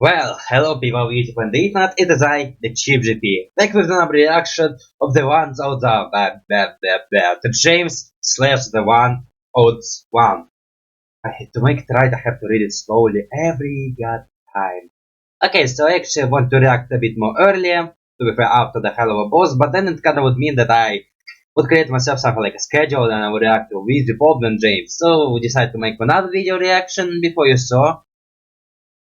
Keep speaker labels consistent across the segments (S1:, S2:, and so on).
S1: Well, hello people, YouTube and TheOdd1sOut, it is I, the Cheap GP, back with another reaction of TheOdd1sOut, to James slash TheOdd1sOut. To make it right, I have to read it slowly every god time. Okay, so I actually want to react a bit more earlier, to be fair after the hell of a boss, but then it kinda would mean that I would create myself something like a schedule and I would react to with Bob and James. So we decided to make another video reaction before you saw.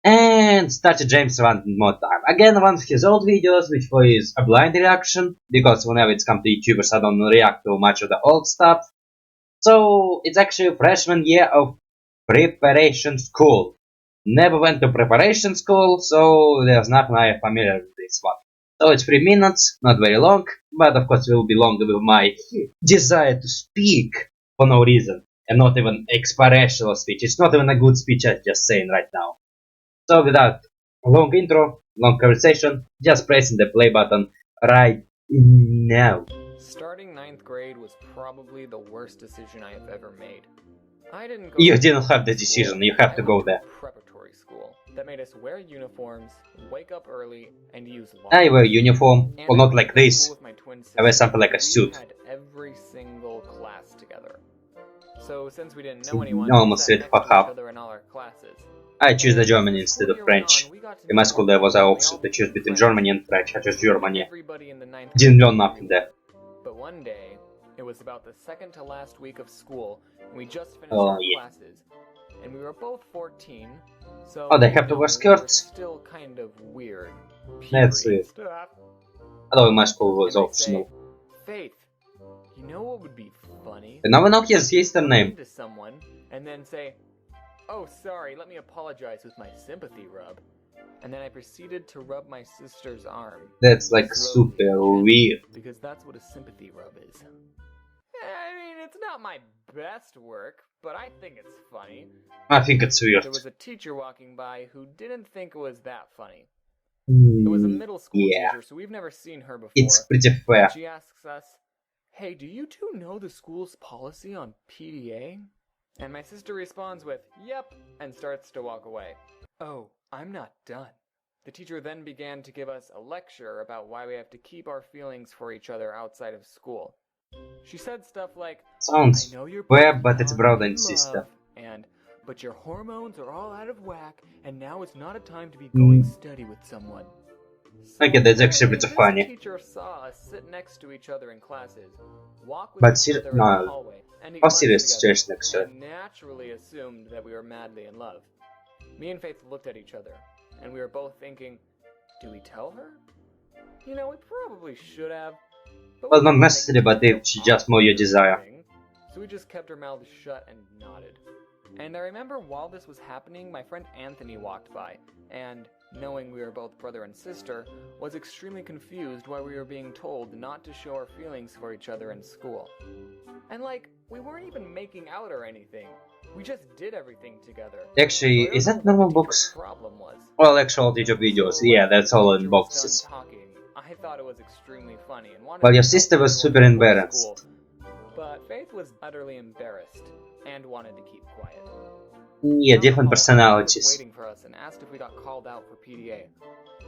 S1: And started James one more time. Again, one of his old videos, which was a blind reaction, because whenever it's come to YouTubers, I don't react to much of the old stuff. So, it's actually freshman year of preparation school. Never went to preparation school, so there's nothing I am familiar with this one. So it's 3 minutes, not very long, but of course it will be longer with my desire to speak for no reason. And not even experiential speech. It's not even a good speech, I'm just saying right now. So without a long intro, long conversation, just pressing the play button right now.
S2: Starting 9th grade was probably the worst decision I have ever made. I didn't go
S1: You didn't have the decision, you have to go there.
S2: Preparatory school that made us wear uniforms, wake up early, and use
S1: I wear uniform, well not like this, I wear something like a
S2: we
S1: suit.
S2: had every single class together. So since we didn't know anyone,
S1: Almost
S2: we
S1: said
S2: sat next
S1: fuck
S2: to each
S1: up.
S2: other in all our classes.
S1: I choose the German instead of French. In my school there was an option to choose between Germany and French, I chose Germany. Didn't learn nothing there.
S2: But one day, it was about the second to last week of school, and we just finished
S1: Oh,
S2: our
S1: yeah.
S2: classes. And we were both 14, so
S1: Oh, they have to wear
S2: we were
S1: skirts?
S2: still kind of weird.
S1: That's
S2: Puberty
S1: weird.
S2: stuff.
S1: Although my school was
S2: And I'd say,
S1: optional.
S2: Faith, you know what would be funny?
S1: And now I know his name.
S2: To someone, and then say, "Oh, sorry, let me apologize with my sympathy rub." And then I proceeded to rub my sister's arm.
S1: That's like
S2: Slowly,
S1: super
S2: gently,
S1: weird.
S2: because that's what a sympathy rub is. I mean, it's not my best work, but I think it's funny.
S1: I think it's weird.
S2: There was a teacher walking by who didn't think it was that funny. It was a middle school teacher, so we've never seen her before.
S1: It's pretty fair.
S2: She asks us, "Hey, do you two know the school's policy on PDA?" And my sister responds with, "Yep," and starts to walk away. Oh, I'm not done. The teacher then began to give us a lecture about why we have to keep our feelings for each other outside of school. She said stuff like,
S1: Sounds
S2: "I know you're
S1: fair,
S2: both
S1: but it's
S2: young
S1: brother
S2: in
S1: and sister.
S2: love," and "but your hormones are all out of whack, and now is not a time to be going steady with someone."
S1: Okay, that's actually pretty
S2: this
S1: funny.
S2: teacher saw us sit next to each other in classes, walk with
S1: But
S2: each other in the
S1: no,
S2: hallway, and eat
S1: how
S2: lunch
S1: serious
S2: together,
S1: situation actually?
S2: and naturally assumed that we were madly in love. Me and Faith looked at each other, and we were both thinking, do we tell her? You know, we probably should have. But
S1: Well,
S2: we
S1: not
S2: didn't make
S1: necessarily, but
S2: such a
S1: if she just more your desire.
S2: thing, so we just kept our mouths shut and nodded. And I remember while this was happening, my friend Anthony walked by, and, knowing we were both brother and sister, was extremely confused why we were being told not to show our feelings for each other in school. And like, we weren't even making out or anything. We just did everything together.
S1: Actually,
S2: So I
S1: is
S2: don't
S1: that
S2: know what
S1: normal
S2: the
S1: books?
S2: teacher's problem was.
S1: Well, actual teacher videos,
S2: So
S1: yeah,
S2: when
S1: that's
S2: the
S1: all in
S2: teacher was
S1: boxes.
S2: done talking, I thought it was extremely funny and wanted
S1: Well,
S2: to
S1: your
S2: tell
S1: sister was
S2: everyone
S1: super
S2: in the whole
S1: embarrassed.
S2: school. But Faith was utterly embarrassed and wanted to keep quiet.
S1: Yeah,
S2: Down the
S1: different
S2: hall, Faith was
S1: personalities.
S2: waiting for us and asked if we got called out for PDA.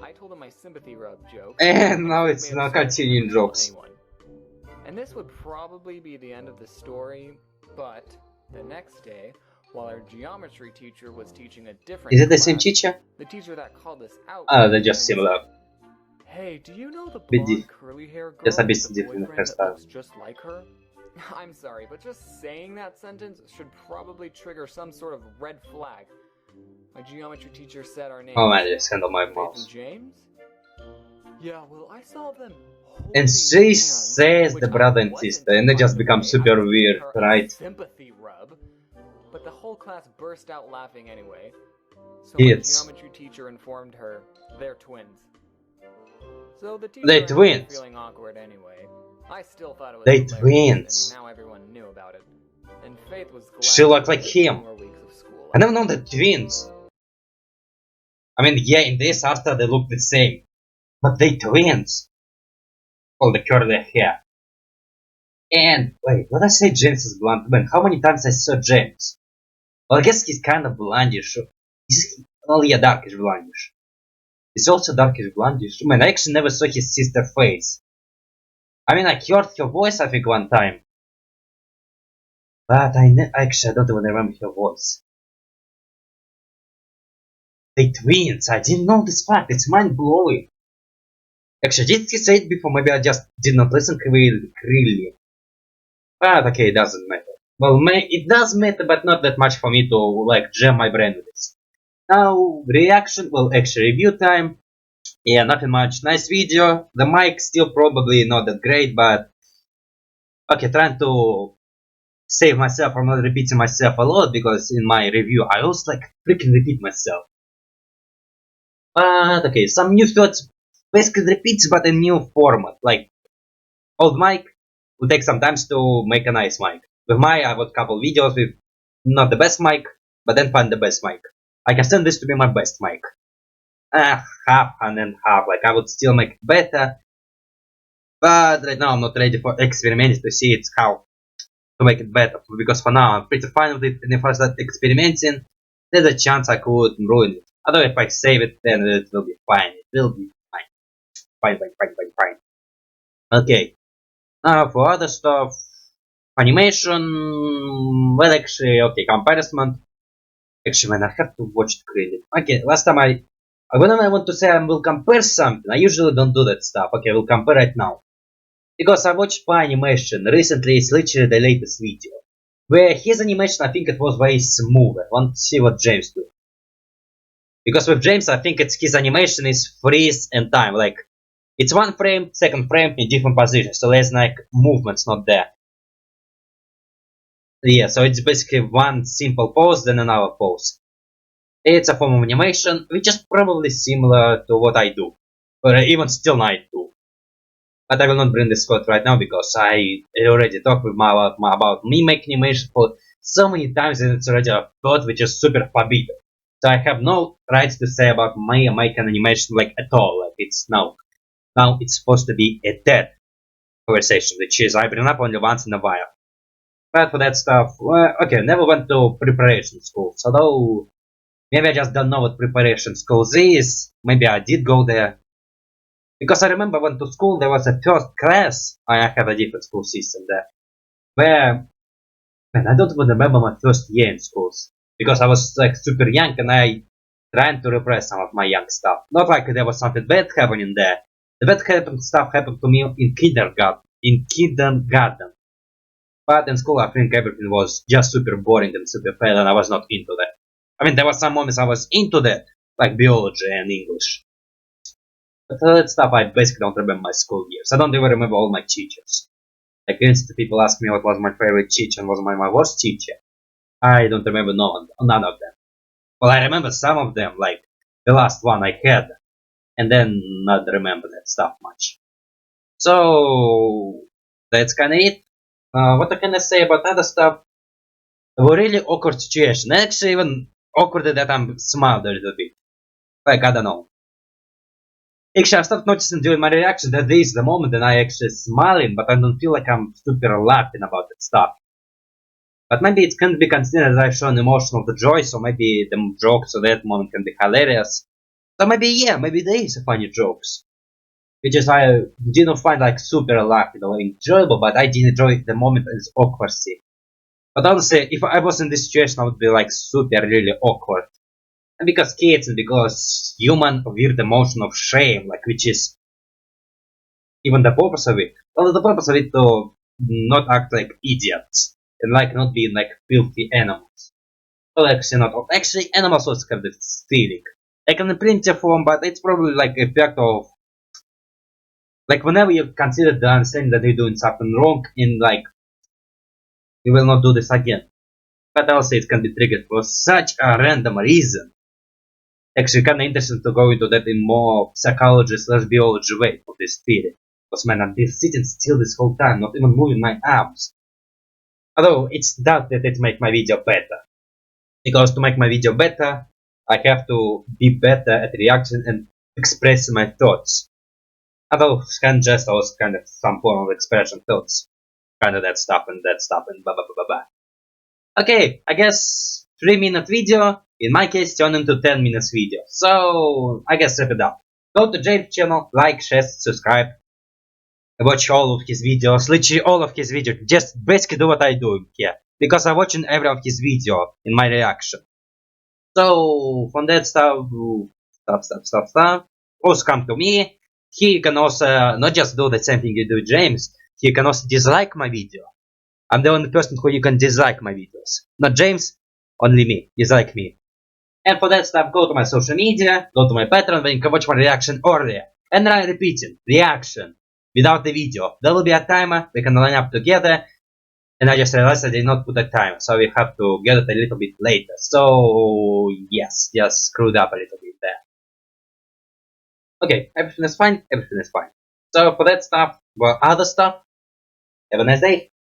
S2: I told him my sympathy rub joke.
S1: And now
S2: Faith
S1: it's
S2: made
S1: now
S2: up stories
S1: continuing
S2: never told
S1: jokes.
S2: anyone. And this would probably be the end of the story, but the next day, while our geometry teacher was teaching a different
S1: Is it the same
S2: class,
S1: teacher?
S2: the teacher that called us out
S1: They're just
S2: came and
S1: similar.
S2: said, "Hey, do you know the
S1: Bit
S2: blonde curly hair girl
S1: just a bit
S2: with the
S1: different
S2: boyfriend that
S1: hairstyle.
S2: looks just like her?" I'm sorry, but just saying that sentence should probably trigger some sort of red flag. My geometry teacher said our names.
S1: Oh man, just handle my
S2: Faith
S1: mouse.
S2: and James? Yeah, well, I saw them
S1: And
S2: holding
S1: she
S2: hands,
S1: says
S2: which
S1: the
S2: I
S1: brother and
S2: wasn't,
S1: sister, and it
S2: by
S1: just
S2: the
S1: becomes
S2: way. I
S1: super
S2: was giving
S1: weird,
S2: her a
S1: right?
S2: sympathy rub, but the whole class burst out laughing anyway. So
S1: Kids.
S2: my geometry teacher informed her they're twins. So the teacher
S1: They
S2: ended up
S1: twins.
S2: feeling awkward anyway. I still thought it was
S1: They
S2: hilarious,
S1: twins.
S2: and now everyone knew about it. And Faith was glad
S1: She looked
S2: to
S1: like
S2: have
S1: him.
S2: 2 more weeks of school
S1: I never known the twins. I mean, yeah, in this after they look the same, but they twins. All the curly hair. And wait, what I say James is blonde? Man, how many times I saw James? Well, I guess he's kind of blondish. Well, yeah, darkish blondish. He's also darkish blondish. Man, I actually never saw his sister face. I mean, I heard her voice, I think, one time. But actually, I don't even remember her voice. They twins, I didn't know this fact, it's mind-blowing. Actually, did he say it before? Maybe I just did not listen clearly. But okay, it doesn't matter. Well, it does matter, but not that much for me to, like, jam my brain with this. Now, reaction, well, actually, review time. Yeah, nothing much. Nice video. The mic still probably not that great, but... Okay, trying to save myself from not repeating myself a lot, because in my review I always, like, freaking repeat myself. But, okay, some new thoughts basically repeats, but in new format. Like, old mic would take some time to make a nice mic. With my, I got couple videos with not the best mic, but then find the best mic. I consider this to be my best mic. Half and then half. Like, I would still make it better. But right now I'm not ready for experimenting to see it's how to make it better. Because for now I'm pretty fine with it, and if I start experimenting, there's a chance I could ruin it. Although if I save it, then it will be fine. It will be fine. Fine. Okay. Now for other stuff, animation, well actually, okay, comparison. Actually, man, I have to watch the credit. Okay, last time when I want to say I will compare something, I usually don't do that stuff. Okay, I will compare right now. Because I watched Pi animation recently, it's literally the latest video. Where his animation, I think it was very smooth. I want to see what James do. Because with James, I think his animation is freeze and time. Like, it's one frame, second frame in different positions. So there's like movements not there. Yeah, so it's basically one simple pose, then another pose. It's a form of animation, which is probably similar to what I do. Or even still I do. But I will not bring this quote right now because I already talked with about me making animation for so many times and it's already a thought which is super forbidden. So I have no rights to say about me making animation like at all. Like it's now it's supposed to be a dead conversation, which is I bring up only once in a while. But for that stuff, well, okay, never went to preparation schools. Although maybe I just don't know what preparation schools is. Maybe I did go there. Because I remember when to school there was a first class. I have a different school system there. Where, man, I don't even remember my first year in schools. Because I was like super young and I trying to repress some of my young stuff. Not like there was something bad happening there. The bad stuff happened to me in kindergarten. But in school I think everything was just super boring and super fail and I was not into that. I mean there were some moments I was into that, like biology and English. But that stuff I basically don't remember my school years. I don't even remember all my teachers. Like instant people ask me what was my favorite teacher and was my worst teacher. I don't remember none of them. Well, I remember some of them, like the last one I had, and then not remember that stuff much. So that's kinda it. What can I say about other stuff? A really awkward situation. Actually, even awkward that I'm smiled a little bit. Like I don't know. Actually, I started noticing during my reaction that this is the moment that I actually smiling, but I don't feel like I'm super laughing about that stuff. But maybe it can be considered that I've shown emotion of the joy, so maybe the jokes of that moment can be hilarious. So maybe, yeah, maybe there is funny jokes. Which is why I didn't find like super laughing or enjoyable, but I did enjoy the moment as awkwardly. But honestly, if I was in this situation, I would be like super really awkward. And because kids and because human weird emotion of shame, like which is even the purpose of it. Well, the purpose of it to not act like idiots and like not being like filthy animals. Well, actually not. Actually, animals also have this feeling. Like in a primitive form, but it's probably like a fact of like whenever you consider the understanding that you're doing something wrong, in like you will not do this again. But also it can be triggered for such a random reason. Actually, kind of interesting to go into that in more psychology slash biology way of this theory. Because man, I've been sitting still this whole time, not even moving my arms. Although it's that it make my video better. Because to make my video better, I have to be better at reaction and expressing my thoughts. Although scan just also kind of some form of expression thoughts. Kind of that stuff and blah blah blah blah blah. Okay, I guess 3-minute video, in my case, turn into 10 minutes video. So, I guess wrap it up. Go to James' channel, like, share, subscribe, watch all of his videos, literally all of his videos, just basically do what I do here. Because I'm watching every of his video in my reaction. So, from that stuff, also come to me. Here you can also not just do the same thing you do with James, here you can also dislike my video. I'm the only person who you can dislike my videos. Not James, only me. Dislike me. And for that stuff, go to my social media, go to my Patreon where you can watch my reaction earlier. And I'm repeating, reaction, without the video. There will be a timer, we can line up together. And I just realized I did not put a timer, so we have to get it a little bit later. So, yes, just screwed up a little bit there. Okay, everything is fine, everything is fine. So for that stuff, well, other stuff, have a nice day.